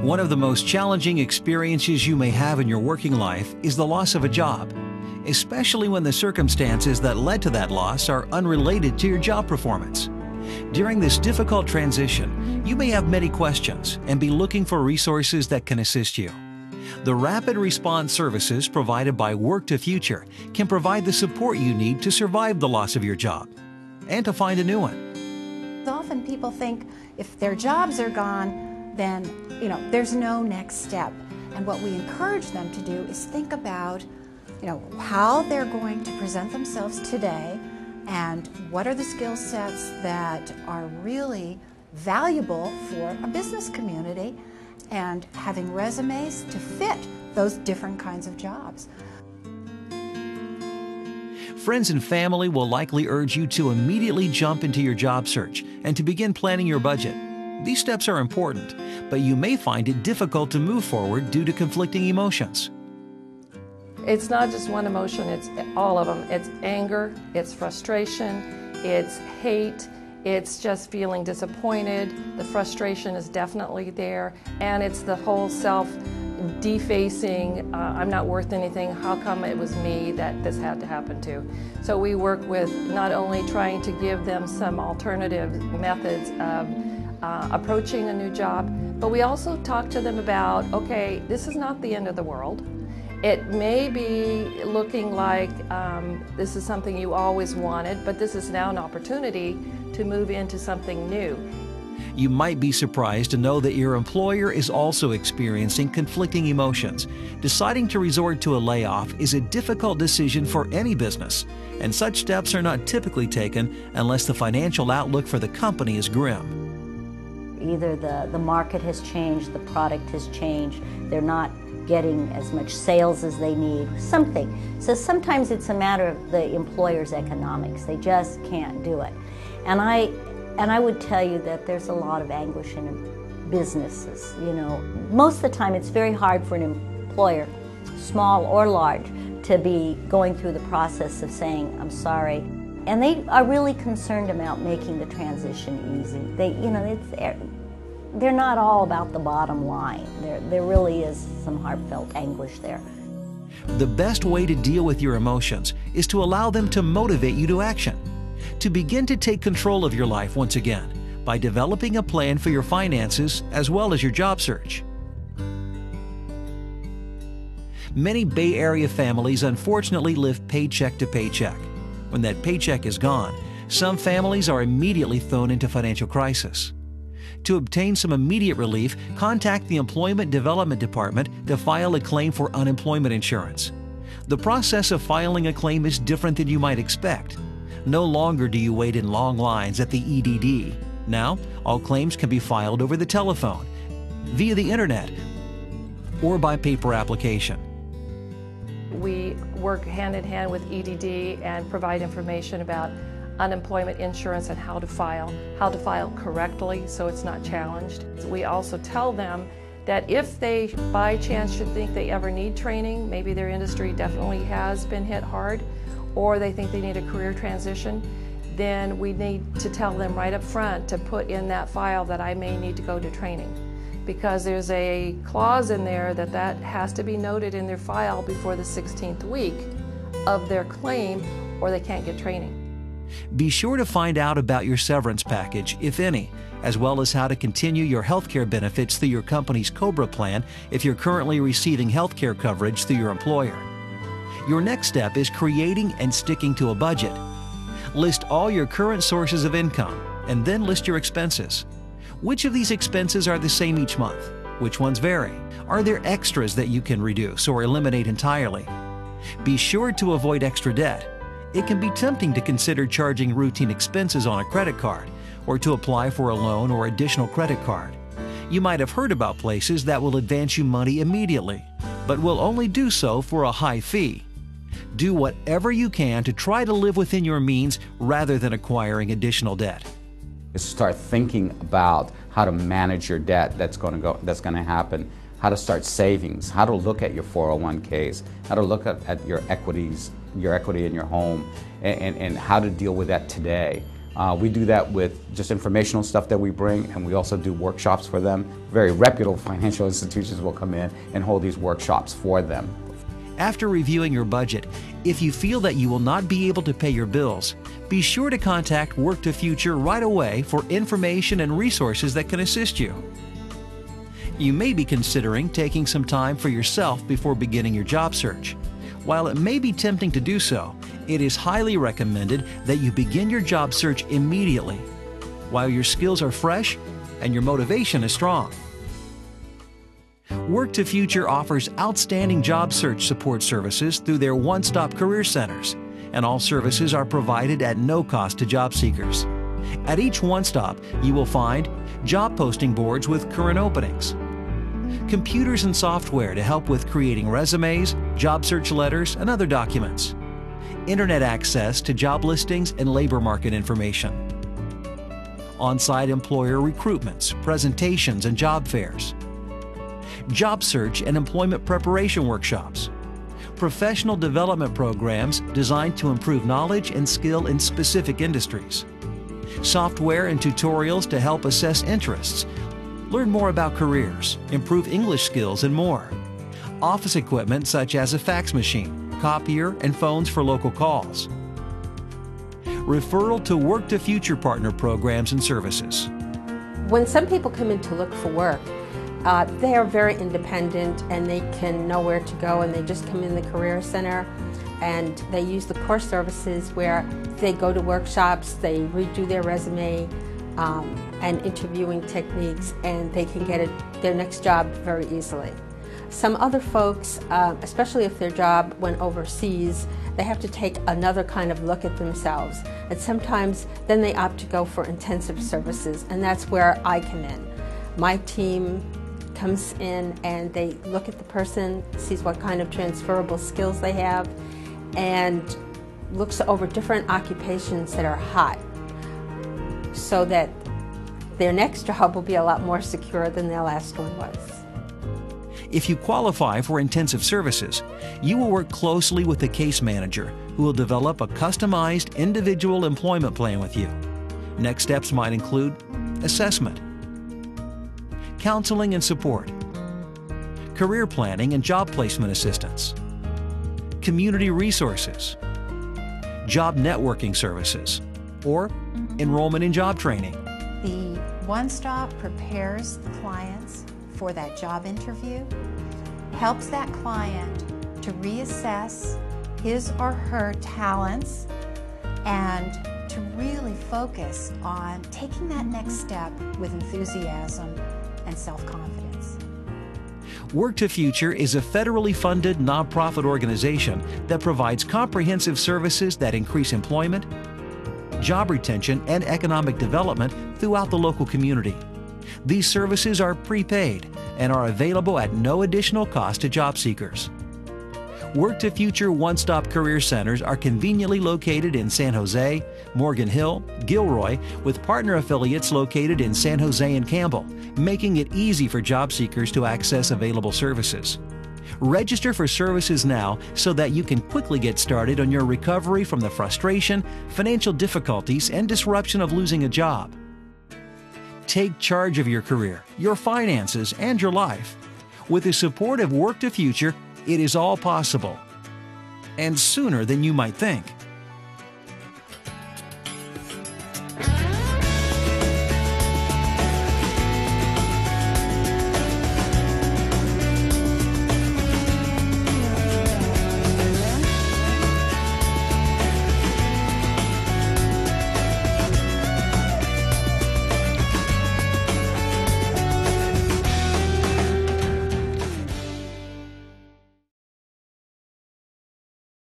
One of the most challenging experiences you may have in your working life is the loss of a job, especially when the circumstances that led to that loss are unrelated to your job performance. During this difficult transition, you may have many questions and be looking for resources that can assist you. The rapid response services provided by work2future can provide the support you need to survive the loss of your job and to find a new one. Often people think if their jobs are gone, then there's no next step. And what we encourage them to do is think about how they're going to present themselves today and what are the skill sets that are really valuable for a business community, and having resumes to fit those different kinds of jobs. Friends and family will likely urge you to immediately jump into your job search and to begin planning your budget. These steps are important, but you may find it difficult to move forward due to conflicting emotions. It's not just one emotion, it's all of them. It's anger, it's frustration, it's hate, it's just feeling disappointed. The frustration is definitely there, and it's the whole self-defacing, I'm not worth anything, how come it was me that this had to happen to? So we work with not only trying to give them some alternative methods of approaching a new job, but we also talk to them about, okay, this is not the end of the world. It may be looking like this is something you always wanted, but this is now an opportunity to move into something new. You might be surprised to know that your employer is also experiencing conflicting emotions. Deciding to resort to a layoff is a difficult decision for any business, and such steps are not typically taken unless the financial outlook for the company is grim. Either the market has changed, the product has changed, they're not getting as much sales as they need, something. So sometimes it's a matter of the employer's economics. They just can't do it. And I would tell you that there's a lot of anguish in businesses. Most of the time it's very hard for an employer, small or large, to be going through the process of saying, I'm sorry. And they are really concerned about making the transition easy. They're not all about the bottom line. There really is some heartfelt anguish there. The best way to deal with your emotions is to allow them to motivate you to action. To begin to take control of your life once again by developing a plan for your finances as well as your job search. Many Bay Area families unfortunately live paycheck to paycheck. When that paycheck is gone, some families are immediately thrown into financial crisis. To obtain some immediate relief, contact the Employment Development Department to file a claim for unemployment insurance. The process of filing a claim is different than you might expect. No longer do you wait in long lines at the EDD. Now, all claims can be filed over the telephone, via the internet, or by paper application. We work hand in hand with EDD and provide information about unemployment insurance and how to file correctly so it's not challenged. We also tell them that if they by chance should think they ever need training, maybe their industry definitely has been hit hard, or they think they need a career transition, then we need to tell them right up front to put in that file that I may need to go to training. Because there's a clause in there that has to be noted in their file before the 16th week of their claim, or they can't get training. Be sure to find out about your severance package, if any, as well as how to continue your healthcare benefits through your company's COBRA plan if you're currently receiving healthcare coverage through your employer. Your next step is creating and sticking to a budget. List all your current sources of income and then list your expenses. Which of these expenses are the same each month? Which ones vary? Are there extras that you can reduce or eliminate entirely? Be sure to avoid extra debt. It can be tempting to consider charging routine expenses on a credit card or to apply for a loan or additional credit card. You might have heard about places that will advance you money immediately, but will only do so for a high fee. Do whatever you can to try to live within your means rather than acquiring additional debt. Start thinking about how to manage your debt that's going to happen, how to start savings, how to look at your 401ks, how to look at your equities, your equity in your home, and how to deal with that today. We do that with just informational stuff that we bring, and we also do workshops for them. Very reputable financial institutions will come in and hold these workshops for them. After reviewing your budget, if you feel that you will not be able to pay your bills, be sure to contact work2future right away for information and resources that can assist you. You may be considering taking some time for yourself before beginning your job search. While it may be tempting to do so, it is highly recommended that you begin your job search immediately, while your skills are fresh and your motivation is strong. work2future offers outstanding job search support services through their one-stop career centers, and all services are provided at no cost to job seekers. At each one-stop, you will find job posting boards with current openings, computers and software to help with creating resumes, job search letters, and other documents, internet access to job listings and labor market information, on-site employer recruitments, presentations, and job fairs, job search and employment preparation workshops, professional development programs designed to improve knowledge and skill in specific industries, software and tutorials to help assess interests, learn more about careers, improve English skills, and more, office equipment such as a fax machine, copier, and phones for local calls, referral to work2future partner programs and services. When some people come in to look for work, they are very independent and they can know where to go, and they just come in the Career Center and they use the core services where they go to workshops, they redo their resume and interviewing techniques, and they can get their next job very easily. Some other folks, especially if their job went overseas, they have to take another kind of look at themselves, and sometimes then they opt to go for intensive services, and that's where I come in. My team comes in and they look at the person, sees what kind of transferable skills they have, and looks over different occupations that are hot so that their next job will be a lot more secure than their last one was. If you qualify for intensive services, you will work closely with the case manager who will develop a customized individual employment plan with you. Next steps might include assessment, counseling and support, career planning and job placement assistance, community resources, job networking services, or enrollment in job training. The one-stop prepares the clients for that job interview, helps that client to reassess his or her talents, and to really focus on taking that next step with enthusiasm and self-confidence. work2future is a federally funded nonprofit organization that provides comprehensive services that increase employment, job retention, and economic development throughout the local community. These services are prepaid and are available at no additional cost to job seekers. work2future one-stop career centers are conveniently located in San Jose, Morgan Hill, Gilroy, with partner affiliates located in San Jose and Campbell, making it easy for job seekers to access available services. Register for services now so that you can quickly get started on your recovery from the frustration, financial difficulties, and disruption of losing a job. Take charge of your career, your finances, and your life. With the support of work2future, it is all possible, and sooner than you might think.